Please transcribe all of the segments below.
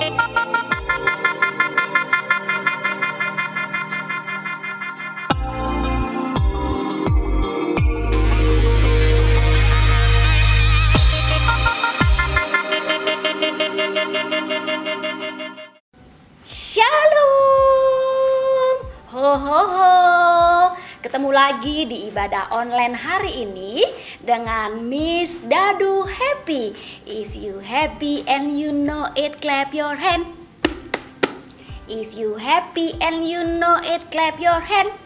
Shalom. Ho ho ho. Ketemu lagi di ibadah online hari ini dengan Miss Dadu Happy. If you happy and you know it, clap your hand. If you happy and you know it, clap your hand.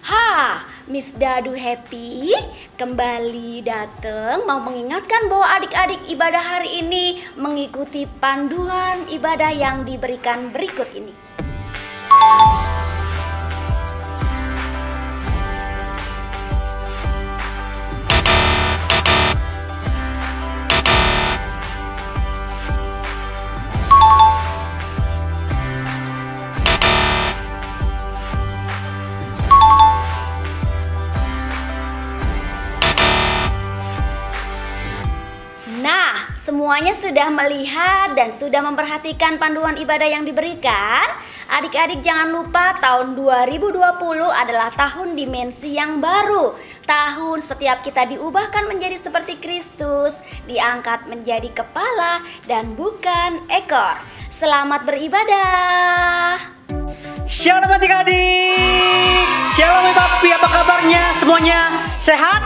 Ha, Miss Dadu Happy kembali datang mau mengingatkan bahwa adik-adik ibadah hari ini mengikuti panduan ibadah yang diberikan berikut ini. Nah, semuanya sudah melihat dan sudah memperhatikan panduan ibadah yang diberikan. Adik-adik jangan lupa tahun 2020 adalah tahun dimensi yang baru. Tahun setiap kita diubahkan menjadi seperti Kristus, diangkat menjadi kepala dan bukan ekor. Selamat beribadah. Shalom adik-adik. Shalom Papi, apa kabarnya? Semuanya sehat?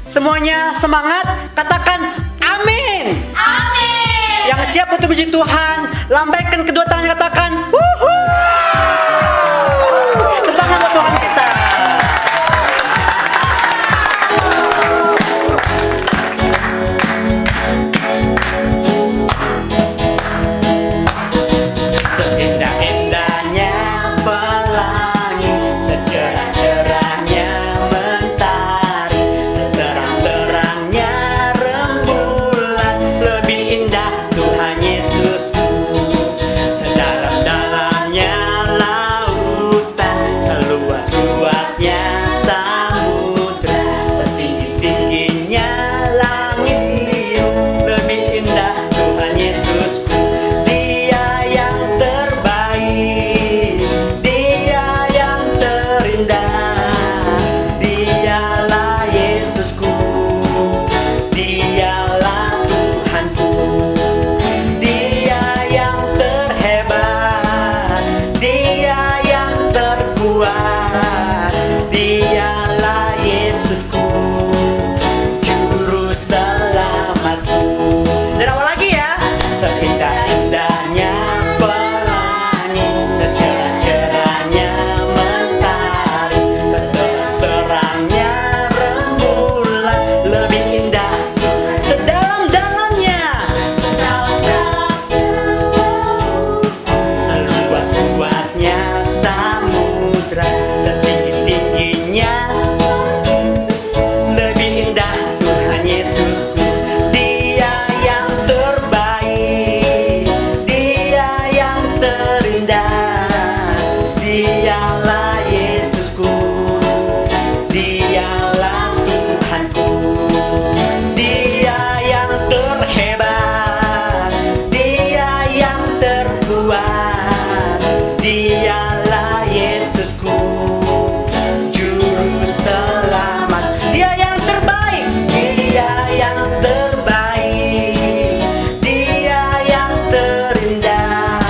Semuanya semangat? Katakan amin. Amin. Yang siap untuk puji Tuhan, lambaikan kedua tangan, katakan wuhu. Tepuk tangan buat Tuhan kita. Seindah-indahnya pelangi, secerah-cerahnya mentari, seterang-terangnya rembulan, lebih indah Tuhan Yesusku. Sedalam-dalamnya lautan, seluas-luasnya samudra, setinggi-tingginya langit biru, lebih indah Tuhan Yesusku. Dia yang terbaik, Dia yang terindah, Dialah Yesusku, Dialah Tuhanku. Dia yang terhebat, Dia yang terkuat, Dialah Yesusku, juru selamatku. Dan apa lagi ya? Seindah-indahnya pelangi, secerah-cerahnya mentari, seterang-terangnya rembulan, lebih indah sedalam-dalamnya, seluas-luasnya samudra, setinggi-tingginya, lebih indah Tuhan Yesusku. Dia yang terbaik, Dia yang terindah, Dialah Yesusku, Dialah Tuhanku. Dia yang terhebat, Dia yang terkuat, Dialah Yesusku, juru selamat. Dia yang terbaik, Dia yang terbaik, Dia yang terindah,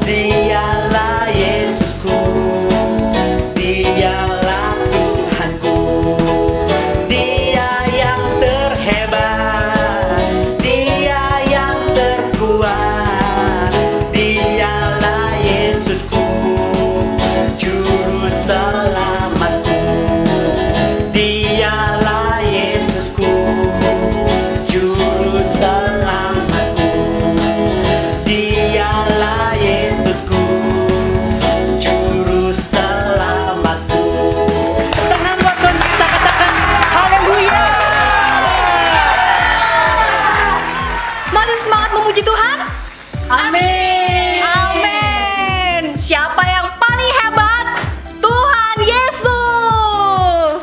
Dialah Yesusku, Dialah Tuhanku. Dia yang terhebat, Dia yang terkuat, Dialah Yesusku, juru selamatku. Dialah Yesusku, juru selamatku. Dialah Yesusku, juru selamatku. Tepuk tangan buat Tuhan kita, katakan haleluya. Mari semangat memuji Tuhan. Amin. Amin. Siapa yang paling hebat? Tuhan Yesus.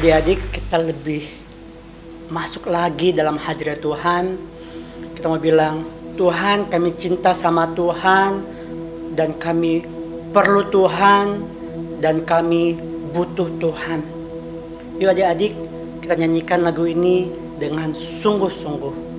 adik-adik, kita lebih masuk lagi dalam hadirat Tuhan. Kita mau bilang, Tuhan, kami cinta sama Tuhan, dan kami perlu Tuhan, dan kami butuh Tuhan. Yuk adik-adik, kita nyanyikan lagu ini dengan sungguh-sungguh.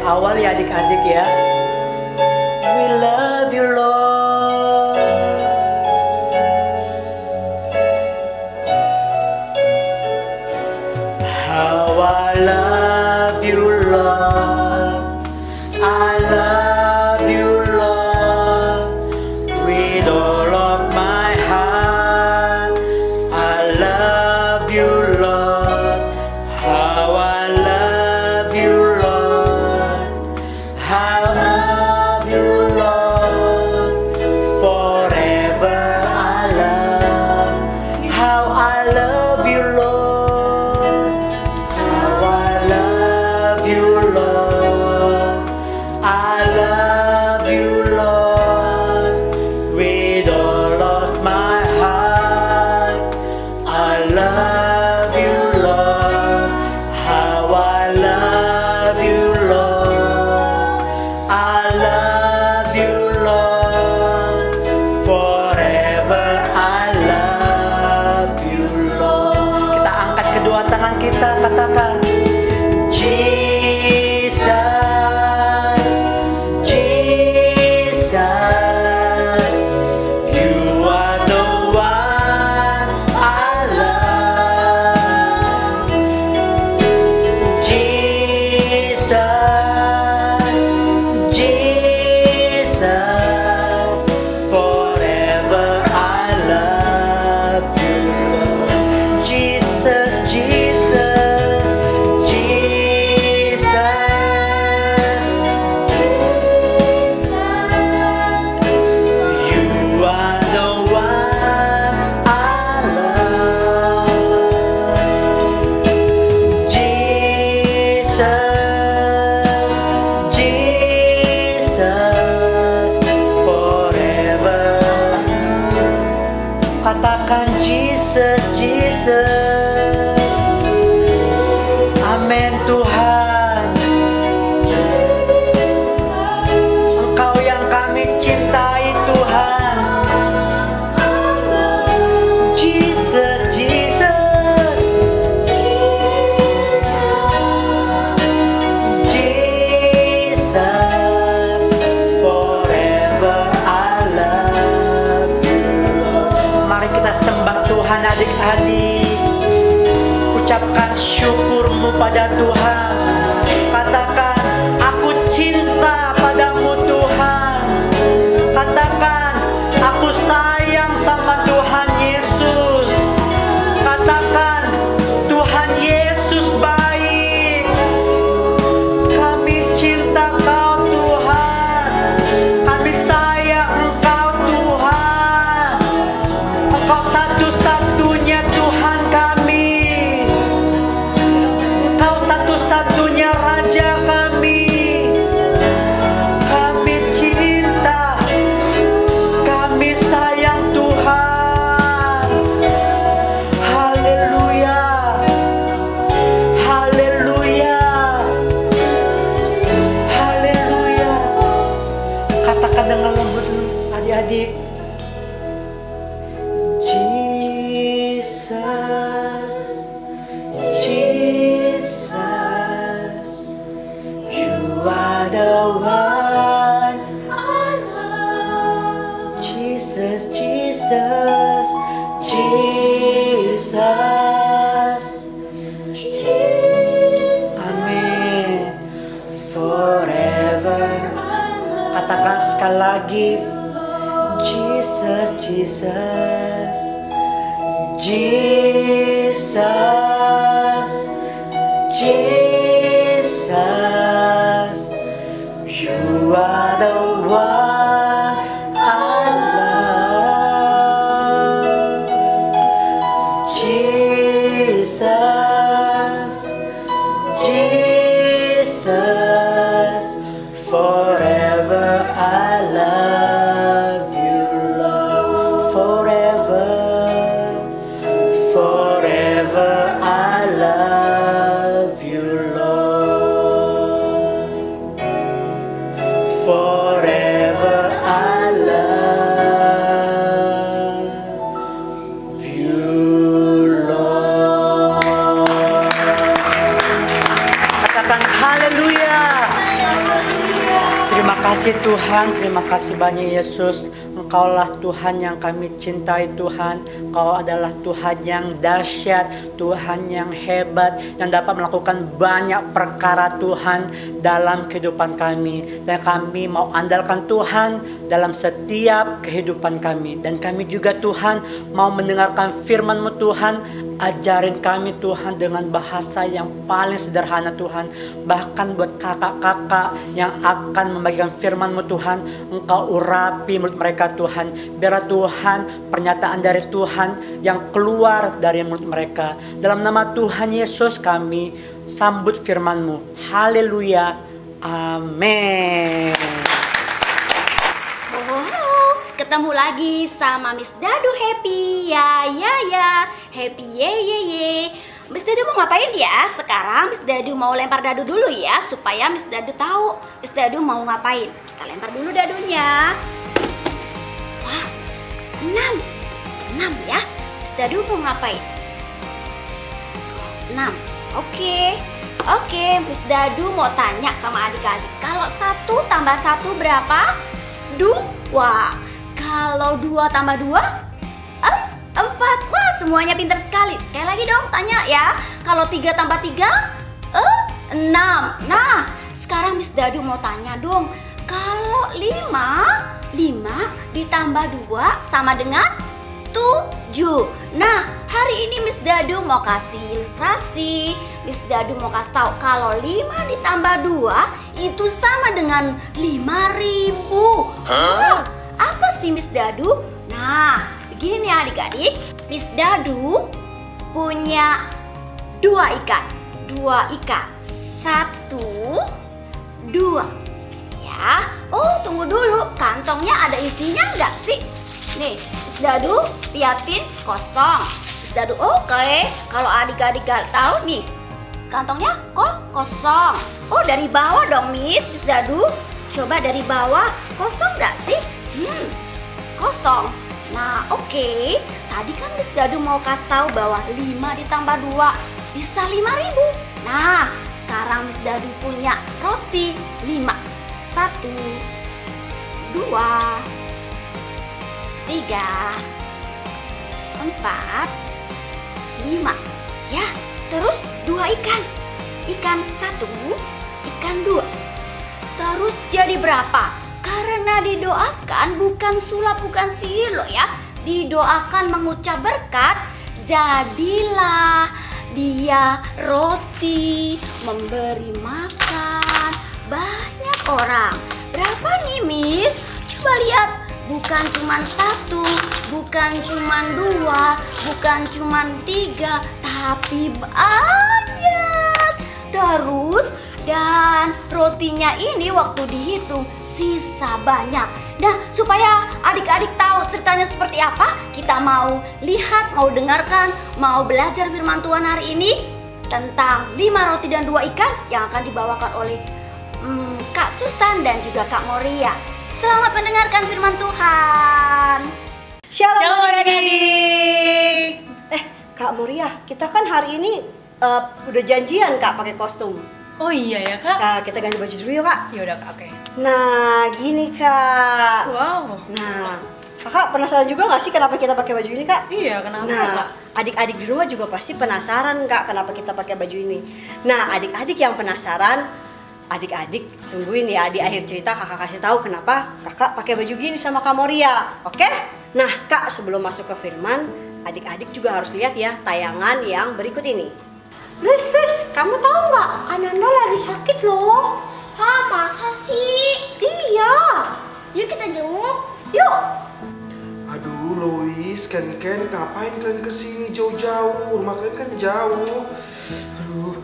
Awal ya adik-adik ya. We love you Lord. How I love you Lord. I love you Lord. With all of my heart. I love you Lord. How I love you Lord. I love you, Lord, forever I love. How I love you, Lord. How I love you, Lord. I love you, Lord, with all of my heart. I love you, Lord. How I love you, Lord. I love you, Lord, forever I love you, Lord. Kita angkat kedua tangan kita, katakan Jesus, Jesus, you are the one I love. Jesus, forever I love you, Lord. Jesus, Jesus, Jesus, you are the one I love. Jesus, Jesus, forever. Katakan Jesus, Jesus. Amin Tuhan. Engkau yang kami cintai Tuhan. Jesus, Jesus, Jesus, forever I love you, Lord. Mari kita sembah Tuhan adik-adik. Ucapkan syukurmu pada Tuhan. Katakan, aku cinta padamu Tuhan. Katakan, aku sayang sama Tuhan sekali lagi. Jesus, Jesus, Jesus, Jesus, you are the one I love. Jesus, Jesus, forever I love you, Lord. Forever, forever I love you, Lord. Forever I love you, Lord. Katakan haleluya. Terima kasih Tuhan, terima kasih banyak Yesus. Engkaulah Tuhan yang kami cintai Tuhan. Engkau adalah Tuhan yang dahsyat, Tuhan yang hebat, yang dapat melakukan banyak perkara Tuhan dalam kehidupan kami. Dan kami mau andalkan Tuhan dalam setiap kehidupan kami. Dan kami juga Tuhan mau mendengarkan firman-Mu Tuhan. Ajarin kami Tuhan dengan bahasa yang paling sederhana Tuhan. Bahkan buat kakak-kakak yang akan membagikan firman-Mu Tuhan, Engkau urapi mulut mereka Tuhan. Biar Tuhan pernyataan dari Tuhan yang keluar dari mulut mereka. Dalam nama Tuhan Yesus kami sambut firman-Mu. Haleluya. Amin. Ketemu lagi sama Miss Dadu Happy. Ya Happy ye. Miss Dadu mau ngapain ya? Sekarang Miss Dadu mau lempar dadu dulu ya, supaya Miss Dadu tahu Miss Dadu mau ngapain. Kita lempar dulu dadunya. Wah, 6 ya. Miss Dadu mau ngapain? 6. Oke, Miss Dadu mau tanya sama adik-adik. Kalau 1 tambah 1 berapa? 2. Kalau 2 tambah 2? 4. Wah, semuanya pintar sekali. Sekali lagi dong tanya ya. Kalau 3 tambah 3? 6. Nah, sekarang Miss Dadu mau tanya dong. Kalau 5 ditambah 2 sama dengan 7. Nah, hari ini Miss Dadu mau kasih ilustrasi. Miss Dadu mau kasih tahu kalau 5 ditambah 2 itu sama dengan 5.000. Apa sih Miss Dadu? Nah, begini nih adik-adik. Miss Dadu punya 2 ikan. 1, 2. Ya. Oh, tunggu dulu. Kantongnya ada isinya nggak sih? Nih, Miss Dadu liatin kosong. Miss Dadu oke. Kalau adik-adik gak tahu nih, kantongnya kok kosong. Oh, dari bawah dong Miss Dadu. Coba dari bawah, kosong nggak sih? Kosong. Nah, oke. Tadi kan Miss Dadu mau kasih tahu bahwa 5 ditambah 2 bisa 5.000. Nah, sekarang Miss Dadu punya roti 5. 1, 2, 3, 4, 5. Ya, terus 2 ikan. Ikan 1, ikan 2. Terus jadi berapa? Karena didoakan, bukan sulap, bukan sihir loh ya. Didoakan mengucap berkat, jadilah dia roti memberi makan banyak orang. Berapa nih Miss? Coba lihat, bukan cuma 1, bukan cuma 2, bukan cuma 3, tapi banyak. Terus dan rotinya ini waktu dihitung sisa banyak. Nah, supaya adik-adik tahu ceritanya seperti apa, kita mau lihat, mau dengarkan, mau belajar firman Tuhan hari ini tentang 5 roti dan 2 ikan yang akan dibawakan oleh Kak Susan dan juga Kak Moria. Selamat mendengarkan firman Tuhan. Shalom adik-adik. Kak Moria, kita kan hari ini udah janjian Kak pakai kostum. Oh iya ya Kak. Nah, kita ganti baju dulu yuk Kak. Ya udah Kak, oke. Nah, gini Kak. Wow. Nah, Kakak penasaran juga nggak sih kenapa kita pakai baju ini Kak? Iya, kenapa Nah, Kak? adik-adik di rumah juga pasti penasaran Kak kenapa kita pakai baju ini. Nah, adik-adik yang penasaran, adik-adik tungguin ya, di akhir cerita kakak kasih tahu kenapa kakak pakai baju gini sama Kak Moria. Oke? Nah kak, sebelum masuk ke firman, adik-adik juga harus lihat ya tayangan yang berikut ini. Luis, kamu tahu nggak? Ananda lagi sakit loh. Hah, masa sih? Iya. Yuk kita jenguk. Yuk. Aduh, Lois, Ken, ngapain kalian kesini jauh-jauh? Rumah kalian kan jauh. Aduh.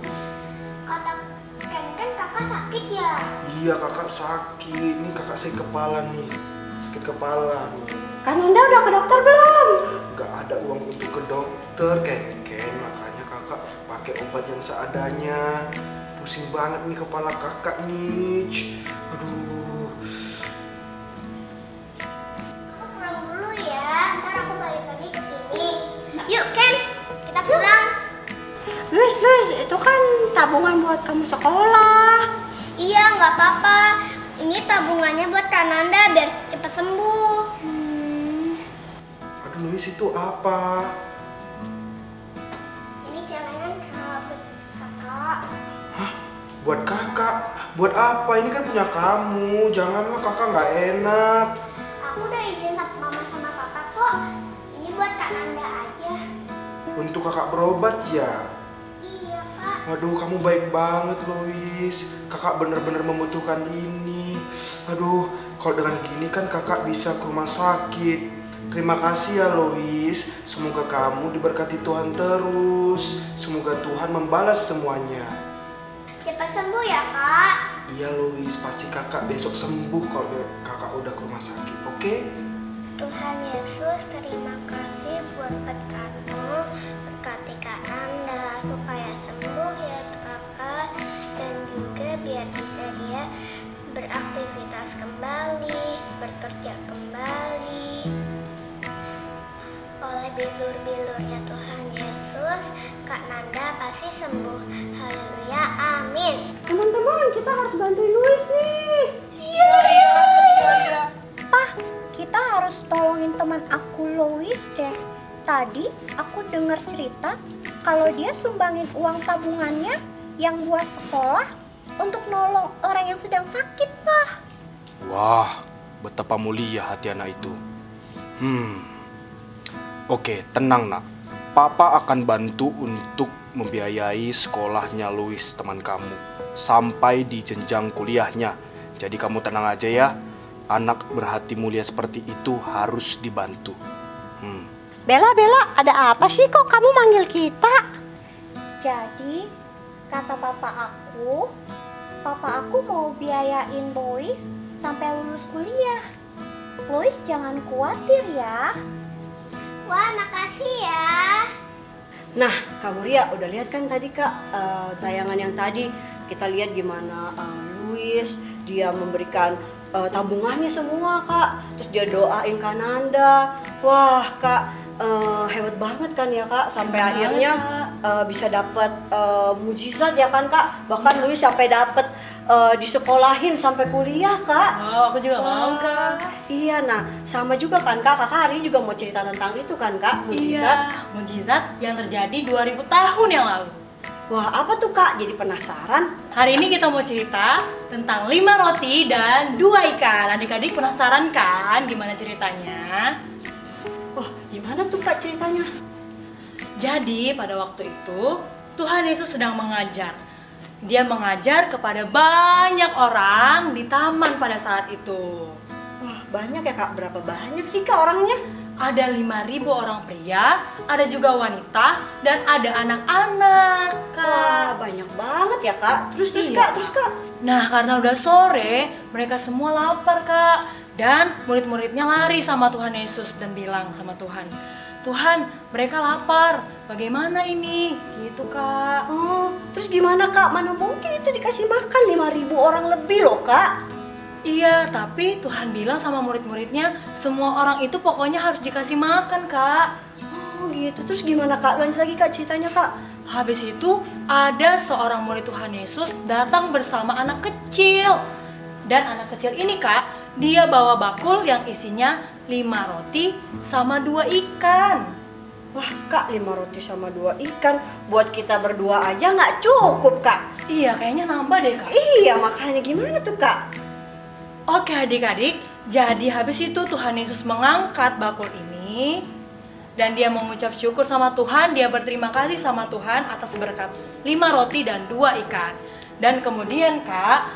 Kata Ken kakak sakit ya? Iya, kakak sakit. Ini kakak sakit kepala nih. Sakit kepala nih. Ananda udah ke dokter belum? Gak ada uang untuk ke dokter, Ken. Makanya kakak pakai obat yang seadanya. Pusing banget nih kepala kakak nih. Aduh. Aku pulang dulu ya, ntar aku balik lagi ke sini. Yuk Ken, kita pulang. Luis, itu kan tabungan buat kamu sekolah. Iya, nggak apa-apa. Ini tabungannya buat Kananda biar cepat sembuh. Aduh, Lois, itu apa? Ini celengan buat kakak. Hah? Buat kakak? Buat apa? Ini kan punya kamu. Janganlah, kakak nggak enak. Aku udah izin sama mama sama papa kok. Ini buat Kananda aja. Untuk kakak berobat ya? Iya kak. Aduh, kamu baik banget, Lois. Kakak bener-bener membutuhkan ini. Aduh, kalau dengan gini kan kakak bisa ke rumah sakit. Terima kasih ya, Lois. Semoga kamu diberkati Tuhan terus. Semoga Tuhan membalas semuanya. Cepat sembuh ya kak. Iya, Lois. Pasti kakak besok sembuh kalau kakak udah ke rumah sakit, oke? Tuhan Yesus, terima kasih buat berkat-Mu. Berkati Kananda supaya sembuh ya Papa, dan juga biar bisa dia beraktivitas kembali, bekerja kembali. Oleh bilur-bilurnya Tuhan Yesus, Kak Nanda pasti sembuh. Haleluya, amin. Teman-teman, kita harus bantuin Luis nih. Iya. Pak, kita harus tolongin teman aku Lois deh. Tadi aku dengar cerita kalau dia sumbangin uang tabungannya yang buat sekolah untuk nolong orang yang sedang sakit, Pak. Wah, betapa mulia hati anak itu. Oke, tenang nak. Papa akan bantu untuk membiayai sekolahnya Louis teman kamu sampai di jenjang kuliahnya. Jadi kamu tenang aja ya. Anak berhati mulia seperti itu harus dibantu. Bella, ada apa sih kok kamu manggil kita? Jadi, kata papa aku mau biayain Lois sampai lulus kuliah. Lois jangan khawatir ya. Wah, makasih ya. Nah, Kak Moria udah lihat kan tadi Kak tayangan yang tadi kita lihat gimana Luis dia memberikan tabungannya semua Kak, terus dia doain Kananda. Wah Kak, hebat banget kan ya Kak, sampai akhirnya bisa dapat mujizat ya kan Kak, bahkan Luis sampai dapat disekolahin sampai kuliah Kak. Oh, aku juga mau Kak. Iya, nah sama juga kan Kak, kakak hari ini juga mau cerita tentang itu kan Kak, mujizat. Iya, mujizat yang terjadi 2000 tahun yang lalu. Wah, apa tuh Kak? Jadi penasaran. Hari ini kita mau cerita tentang 5 roti dan 2 ikan. Adik-adik penasaran kan gimana ceritanya? Wah, gimana tuh Kak ceritanya? Jadi pada waktu itu Tuhan Yesus sedang mengajar. Dia mengajar kepada banyak orang di taman pada saat itu. Wah, banyak ya Kak. Berapa banyak sih Kak orangnya? Ada 5.000 orang pria, ada juga wanita, dan ada anak-anak, Kak. Wah, banyak banget ya Kak. Terus Iya. Kak. Nah, karena udah sore, mereka semua lapar, Kak. Dan murid-muridnya lari sama Tuhan Yesus dan bilang sama Tuhan, Tuhan, mereka lapar. Bagaimana ini? Gitu, Kak. Oh, terus gimana Kak? Mana mungkin itu dikasih makan 5.000 orang lebih loh Kak. Iya, tapi Tuhan bilang sama murid-muridnya, semua orang itu pokoknya harus dikasih makan, Kak. Oh gitu, terus gimana Kak? Lanjut lagi Kak ceritanya Kak. Habis itu ada seorang murid Tuhan Yesus datang bersama anak kecil. Dan anak kecil ini Kak, dia bawa bakul yang isinya 5 roti sama 2 ikan. Wah Kak, 5 roti sama 2 ikan buat kita berdua aja nggak cukup Kak. Iya, kayaknya nambah deh Kak. Iya, makanya gimana tuh Kak? Oke adik-adik, jadi habis itu Tuhan Yesus mengangkat bakul ini dan dia mengucap syukur sama Tuhan, dia berterima kasih sama Tuhan atas berkat 5 roti dan 2 ikan. Dan kemudian Kak,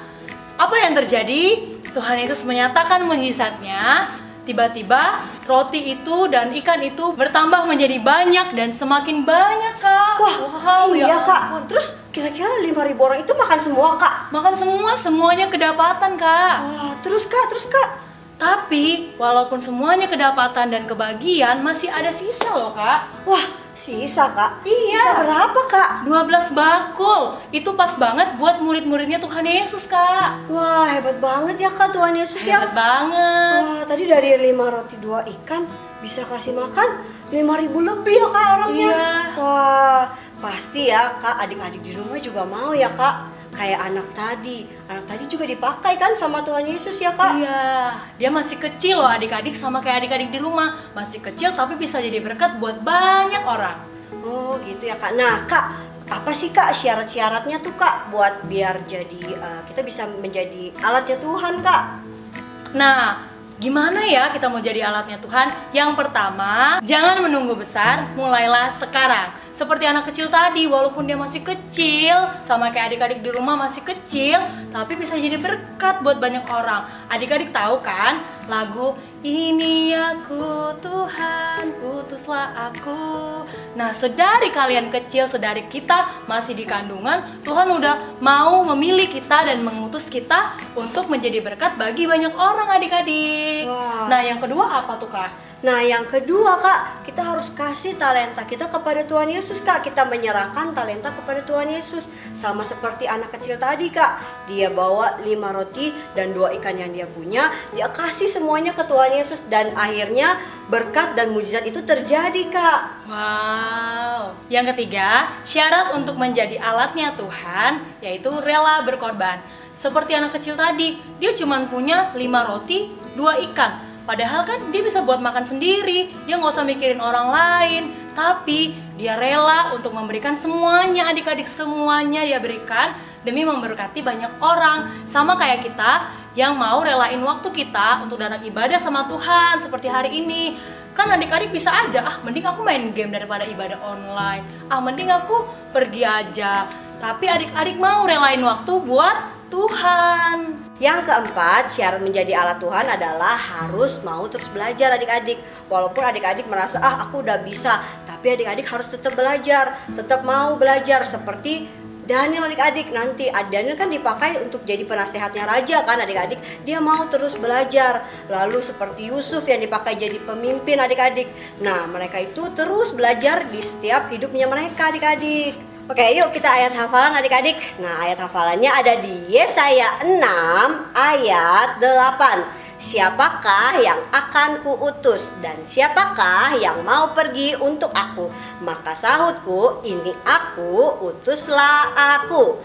apa yang terjadi? Tuhan Yesus menyatakan mukjizatnya. Tiba-tiba roti itu dan ikan itu bertambah menjadi banyak dan semakin banyak Kak. Wah, wow, iya ya Kak. ampun. Terus kira-kira 5.000 orang itu makan semua Kak? Makan semuanya kedapatan Kak. Wah, terus Kak? Tapi walaupun semuanya kedapatan dan kebagian, masih ada sisa loh Kak. Wah, sisa Kak? Iya. Sisa berapa Kak? 12 bakul. Itu pas banget buat murid-muridnya Tuhan Yesus Kak. Wah, hebat banget ya Kak Tuhan Yesus ya. Hebat banget. Wah, tadi dari 5 roti 2 ikan bisa kasih makan 5.000 lebih ya Kak orangnya. Iya. Wah, pasti ya Kak, adik-adik di rumah juga mau ya Kak. Kayak anak tadi juga dipakai kan sama Tuhan Yesus ya Kak? Iya, dia masih kecil loh adik-adik, sama kayak adik-adik di rumah. Masih kecil tapi bisa jadi berkat buat banyak orang. Oh gitu ya Kak. Nah Kak, apa sih Kak syarat-syaratnya tuh Kak buat biar jadi kita bisa menjadi alatnya Tuhan Kak? Nah, gimana ya kita mau jadi alatnya Tuhan? Yang pertama, jangan menunggu besar, mulailah sekarang. Seperti anak kecil tadi, walaupun dia masih kecil, sama kayak adik-adik di rumah masih kecil, tapi bisa jadi berkat buat banyak orang. Adik-adik tahu kan lagu Ini Aku Tuhan, utuslah aku. Nah, sedari kalian kecil, sedari kita masih di kandungan, Tuhan udah mau memilih kita dan mengutus kita untuk menjadi berkat bagi banyak orang adik-adik. Wah. Nah, yang kedua apa tuh Kak? Nah yang kedua Kak, kita harus kasih talenta kita kepada Tuhan Yesus Kak. Kita menyerahkan talenta kepada Tuhan Yesus. Sama seperti anak kecil tadi Kak, dia bawa 5 roti dan 2 ikan yang dia punya, dia kasih semuanya ke Tuhan Yesus. Dan akhirnya berkat dan mujizat itu terjadi Kak. Wow. Yang ketiga, syarat untuk menjadi alatnya Tuhan yaitu rela berkorban. Seperti anak kecil tadi, dia cuma punya 5 roti, 2 ikan. Padahal kan dia bisa buat makan sendiri, dia nggak usah mikirin orang lain. Tapi dia rela untuk memberikan semuanya, adik-adik semuanya dia berikan demi memberkati banyak orang. Sama kayak kita yang mau relain waktu kita untuk datang ibadah sama Tuhan seperti hari ini. Kan adik-adik bisa aja, mending aku main game daripada ibadah online. Mending aku pergi aja. Tapi adik-adik mau relain waktu buat Tuhan. Yang keempat, syarat menjadi alat Tuhan adalah harus mau terus belajar adik-adik. Walaupun adik-adik merasa aku udah bisa, tapi adik-adik harus tetap belajar, tetap mau belajar. Seperti Daniel adik-adik, nanti Daniel kan dipakai untuk jadi penasehatnya raja kan adik-adik. Dia mau terus belajar. Lalu seperti Yusuf yang dipakai jadi pemimpin adik-adik. Nah mereka itu terus belajar di setiap hidupnya mereka adik-adik. Oke, yuk kita ayat hafalan adik-adik. Nah, ayat hafalannya ada di Yesaya 6 ayat 8. Siapakah yang akan kuutus dan siapakah yang mau pergi untuk aku? Maka sahutku, ini aku, utuslah aku.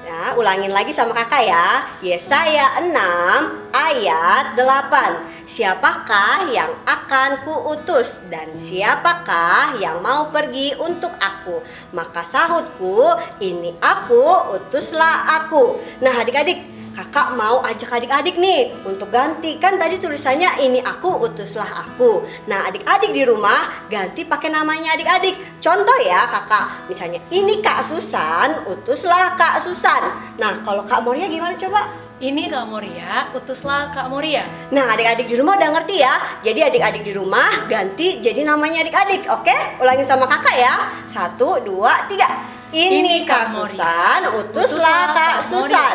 Nah, ulangin lagi sama kakak ya. Yesaya 6 ayat 8. Siapakah yang akan kuutus dan siapakah yang mau pergi untuk aku? Maka sahutku, ini aku, utuslah aku. Nah adik-adik, kakak mau ajak adik-adik nih untuk ganti. Kan tadi tulisannya ini aku, utuslah aku. Nah adik-adik di rumah ganti pakai namanya adik-adik. Contoh ya kakak, misalnya ini Kak Susan, utuslah Kak Susan. Nah kalau Kak Moria gimana coba? Ini Kak Moria, utuslah Kak Moria. Nah adik-adik di rumah udah ngerti ya. Jadi adik-adik di rumah ganti jadi namanya adik-adik. Oke, ulangin sama kakak ya. 1, 2, 3. Ini Kak Susan, utuslah Kak Susan.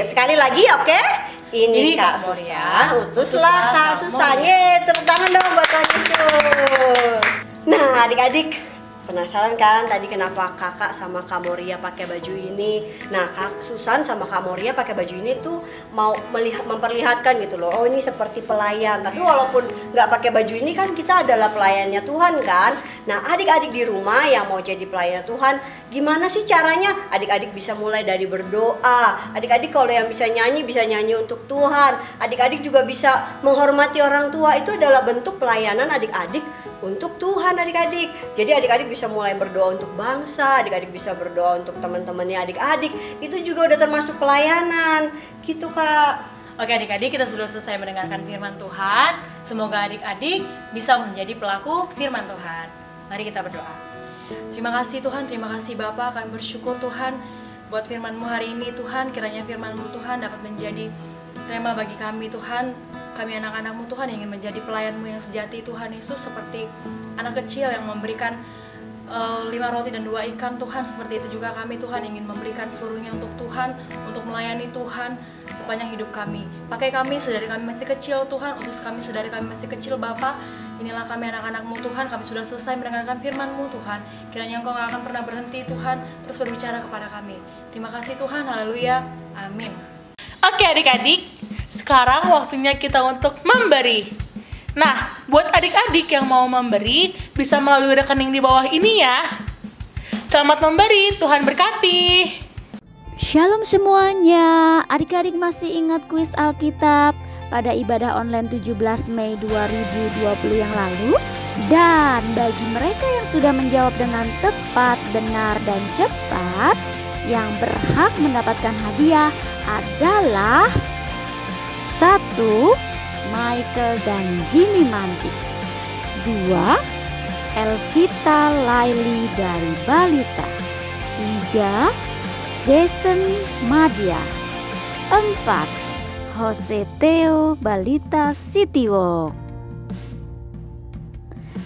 Sekali lagi oke. Ini Kak Susan, utuslah Kak Susan. Tepuk tangan dong buat Kak Yesus. Nah adik-adik, penasaran kan tadi kenapa kakak sama Kak Moria pakai baju ini? Nah Kak Susan sama Kak Moria pakai baju ini tuh mau memperlihatkan gitu loh. Oh ini seperti pelayan. Tapi walaupun nggak pakai baju ini kan kita adalah pelayannya Tuhan kan. Nah adik-adik di rumah yang mau jadi pelayan Tuhan, gimana sih caranya? Adik-adik bisa mulai dari berdoa. Adik-adik kalau yang bisa nyanyi untuk Tuhan. Adik-adik juga bisa menghormati orang tua. Itu adalah bentuk pelayanan adik-adik untuk Tuhan adik-adik. Jadi adik-adik bisa mulai berdoa untuk bangsa, adik-adik bisa berdoa untuk teman-temannya adik-adik. Itu juga udah termasuk pelayanan, gitu Kak. Oke adik-adik, kita sudah selesai mendengarkan firman Tuhan. Semoga adik-adik bisa menjadi pelaku firman Tuhan. Mari kita berdoa. Terima kasih Tuhan, terima kasih Bapa. Kami bersyukur Tuhan buat firman-Mu hari ini Tuhan. Kiranya firman-Mu Tuhan dapat menjadi rema bagi kami Tuhan. Kami anak-anak-Mu Tuhan yang ingin menjadi pelayan-Mu yang sejati Tuhan Yesus. Seperti anak kecil yang memberikan 5 roti dan 2 ikan Tuhan. Seperti itu juga kami Tuhan ingin memberikan seluruhnya untuk Tuhan, untuk melayani Tuhan sepanjang hidup kami. Pakai kami sedari kami masih kecil Tuhan, utus kami sedari kami masih kecil Bapa. Inilah kami anak-anak-Mu Tuhan, kami sudah selesai mendengarkan firman-Mu Tuhan. Kiranya Engkau gak akan pernah berhenti Tuhan, terus berbicara kepada kami. Terima kasih Tuhan, haleluya, amin. Oke adik-adik, sekarang waktunya kita untuk memberi. Nah, buat adik-adik yang mau memberi, bisa melalui rekening di bawah ini ya. Selamat memberi, Tuhan berkati. Shalom semuanya. Adik-adik masih ingat kuis Alkitab pada ibadah online 17 Mei 2020 yang lalu? Dan bagi mereka yang sudah menjawab dengan tepat, benar, dan cepat, yang berhak mendapatkan hadiah adalah 1. Michael dan Jimmy Mantik. 2. Elvita Laili dari Balita. 3. Jason Madia. 4. Jose Theo Balita Sitiwo.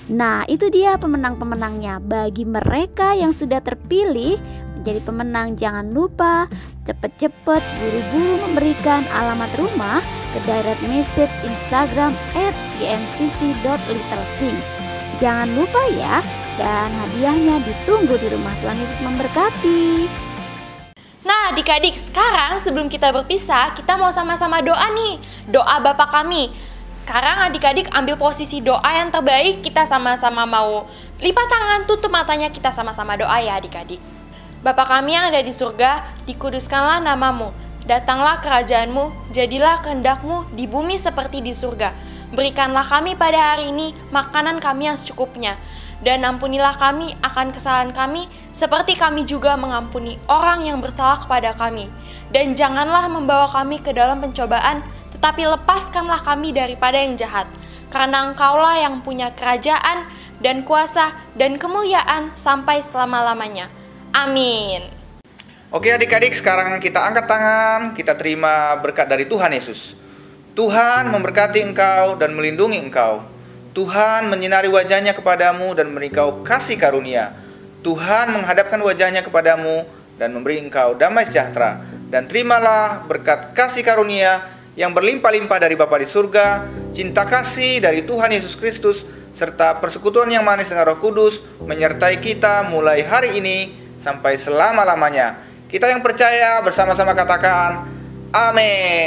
Nah, itu dia pemenang-pemenangnya. Bagi mereka yang sudah terpilih menjadi pemenang, jangan lupa cepet-cepet buru-buru memberikan alamat rumah ke direct message Instagram @gmcc.littlethings. Jangan lupa ya, dan hadiahnya ditunggu di rumah. Tuhan Yesus memberkati. Nah adik-adik, sekarang sebelum kita berpisah, kita mau sama-sama doa nih. Doa Bapa kami. Sekarang adik-adik ambil posisi doa yang terbaik. Kita sama-sama mau lipat tangan, tutup matanya, kita sama-sama doa ya adik-adik. Bapa kami yang ada di surga, dikuduskanlah namamu. Datanglah kerajaanmu, jadilah kehendak-Mu di bumi seperti di surga. Berikanlah kami pada hari ini makanan kami yang secukupnya. Dan ampunilah kami akan kesalahan kami, seperti kami juga mengampuni orang yang bersalah kepada kami. Dan janganlah membawa kami ke dalam pencobaan, tetapi lepaskanlah kami daripada yang jahat. Karena Engkaulah yang punya kerajaan dan kuasa dan kemuliaan sampai selama-lamanya. Amin. Oke adik-adik, sekarang kita angkat tangan, kita terima berkat dari Tuhan Yesus. Tuhan memberkati engkau dan melindungi engkau. Tuhan menyinari wajahnya kepadamu dan memberi engkau kasih karunia. Tuhan menghadapkan wajahnya kepadamu dan memberi engkau damai sejahtera. Dan terimalah berkat kasih karunia yang berlimpah-limpah dari Bapa di surga, cinta kasih dari Tuhan Yesus Kristus, serta persekutuan yang manis dengan Roh Kudus menyertai kita mulai hari ini sampai selama-lamanya. Kita yang percaya bersama-sama katakan, amin.